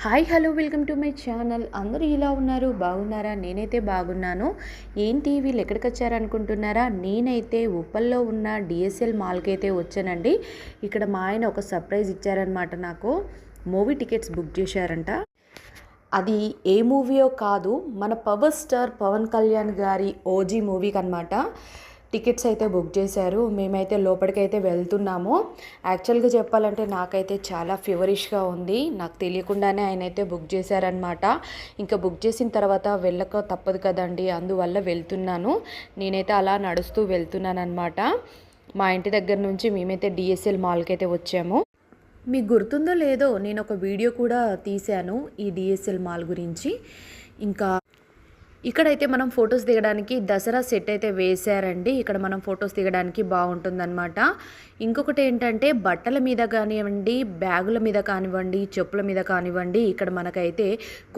Hi hello welcome to my channel. అందరూ ఇలా ఉన్నారు, బాగున్నారా? నేనైతే బాగున్నాను. ఏంటి వీళ్ళు ఎక్కడికి వచ్చారనుకుంటున్నారా? నేనైతే ఉప్పల్లో ఉన్న డిఎస్ఎల్ మాల్కి అయితే వచ్చానండి. ఇక్కడ మా ఆయన ఒక సర్ప్రైజ్ ఇచ్చారనమాట. నాకు మూవీ టికెట్స్ బుక్ చేశారంట. అది ఏ మూవీయో కాదు, మన పవర్ స్టార్ పవన్ కళ్యాణ్ గారి ఓజీ మూవీకి అనమాట. టికెట్స్ అయితే బుక్ చేశారు. మేమైతే లోపలికైతే వెళ్తున్నాము. యాక్చువల్గా చెప్పాలంటే నాకైతే చాలా ఫీవరిష్గా ఉంది. నాకు తెలియకుండానే ఆయన అయితే బుక్ చేశారనమాట. ఇంకా బుక్ చేసిన తర్వాత వెళ్ళక తప్పదు కదండి, అందువల్ల వెళ్తున్నాను. నేనైతే అలా నడుస్తూ వెళ్తున్నాను అనమాట. మా ఇంటి దగ్గర నుంచి మేమైతే డిఎస్ఎల్ మాల్కి అయితే వచ్చాము. మీకు గుర్తుందో లేదో, నేను ఒక వీడియో కూడా తీశాను ఈ డిఎస్ఎల్ మాల్ గురించి. ఇంకా ఇక్కడైతే మనం ఫొటోస్ దిగడానికి దసరా సెట్ అయితే వేశారండి. ఇక్కడ మనం ఫొటోస్ దిగడానికి బాగుంటుందన్నమాట. ఇంకొకటి ఏంటంటే బట్టల మీద కానివ్వండి, బ్యాగుల మీద కానివ్వండి, చెప్పుల మీద కానివ్వండి, ఇక్కడ మనకైతే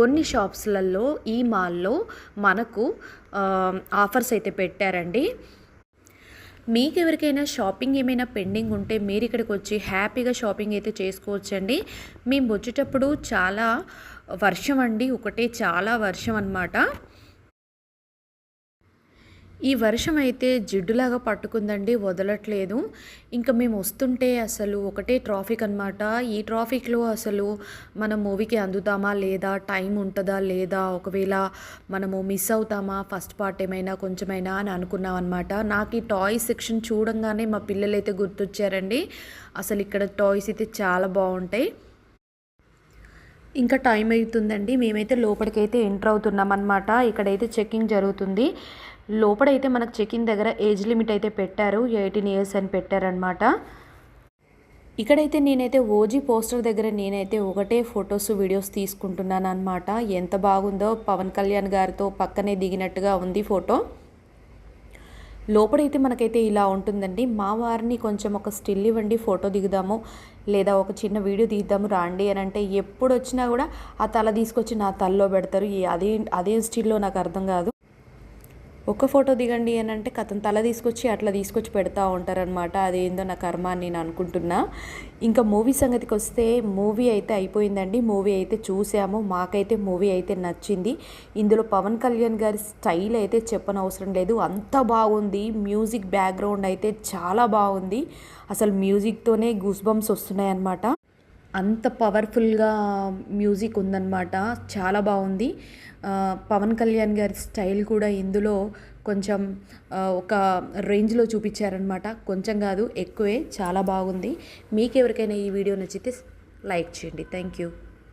కొన్ని షాప్స్లలో ఈ మాల్లో మనకు ఆఫర్స్ అయితే పెట్టారండి. మీకు ఎవరికైనా షాపింగ్ ఏమైనా పెండింగ్ ఉంటే మీరు ఇక్కడికి వచ్చి హ్యాపీగా షాపింగ్ అయితే చేసుకోవచ్చండి. మేము వచ్చేటప్పుడు చాలా వర్షం అండి, ఒకటే చాలా వర్షం అన్నమాట. ఈ వర్షం అయితే జిడ్డులాగా పట్టుకుందండి, వదలట్లేదు. ఇంకా మేము వస్తుంటే అసలు ఒకటే ట్రాఫిక్ అనమాట. ఈ ట్రాఫిక్లో అసలు మనం మూవీకి అందుతామా లేదా, టైం ఉంటుందా లేదా, ఒకవేళ మనము మిస్ అవుతామా ఫస్ట్ పార్ట్ ఏమైనా కొంచెమైనా అని అనుకున్నాం అనమాట. నాకు ఈ టాయ్స్ సెక్షన్ చూడంగానే మా పిల్లలైతే గుర్తొచ్చారండి. అసలు ఇక్కడ టాయ్స్ అయితే చాలా బాగుంటాయి. ఇంకా టైం అవుతుందండి, మేమైతే లోపలికైతే ఎంటర్ అవుతున్నాం అనమాట. ఇక్కడైతే చెకింగ్ జరుగుతుంది. లోపలైతే మనకు చెకింగ్ దగ్గర ఏజ్ లిమిట్ అయితే పెట్టారు, 18 years అని పెట్టారనమాట. ఇక్కడైతే నేనైతే ఓజీ పోస్టర్ దగ్గర నేనైతే ఒకటే ఫొటోస్ వీడియోస్ తీసుకుంటున్నాను అనమాట. ఎంత బాగుందో, పవన్ కళ్యాణ్ గారితో పక్కనే దిగినట్టుగా ఉంది ఫోటో. లోపలైతే మనకైతే ఇలా ఉంటుందండి. మా వారిని కొంచెం ఒక స్టిల్ ఇవ్వండి, ఫోటో దిగుదాము లేదా ఒక చిన్న వీడియో తీద్దాము రాండి అని అంటే, ఎప్పుడు వచ్చినా కూడా ఆ తల తీసుకొచ్చి నా తలలో పెడతారు. అదే స్టిల్లో నాకు అర్థం కాదు. ఒక ఫోటో దిగండి అని అంటే కథను తల తీసుకొచ్చి అట్లా తీసుకొచ్చి పెడతా ఉంటారనమాట. అదేందో నా కర్మ అని నేను అనుకుంటున్నా. ఇంకా మూవీ సంగతికి వస్తే మూవీ అయితే అయిపోయిందండి. మూవీ అయితే చూసాము. మాకైతే మూవీ అయితే నచ్చింది. ఇందులో పవన్ కళ్యాణ్ గారి స్టైల్ అయితే చెప్పనవసరం లేదు, అంత బాగుంది. మ్యూజిక్ బ్యాక్గ్రౌండ్ అయితే చాలా బాగుంది. అసలు మ్యూజిక్తోనే గూస్ బంప్స్ వస్తున్నాయి అన్నమాట. అంత పవర్ఫుల్గా మ్యూజిక్ ఉందన్నమాట. చాలా బాగుంది. పవన్ కళ్యాణ్ గారి స్టైల్ కూడా ఇందులో కొంచెం ఒక రేంజ్లో చూపించారనమాట. కొంచెం కాదు, ఎక్కువే. చాలా బాగుంది. మీకు ఎవరికైనా ఈ వీడియో నచ్చితే లైక్ చేయండి. Thank you.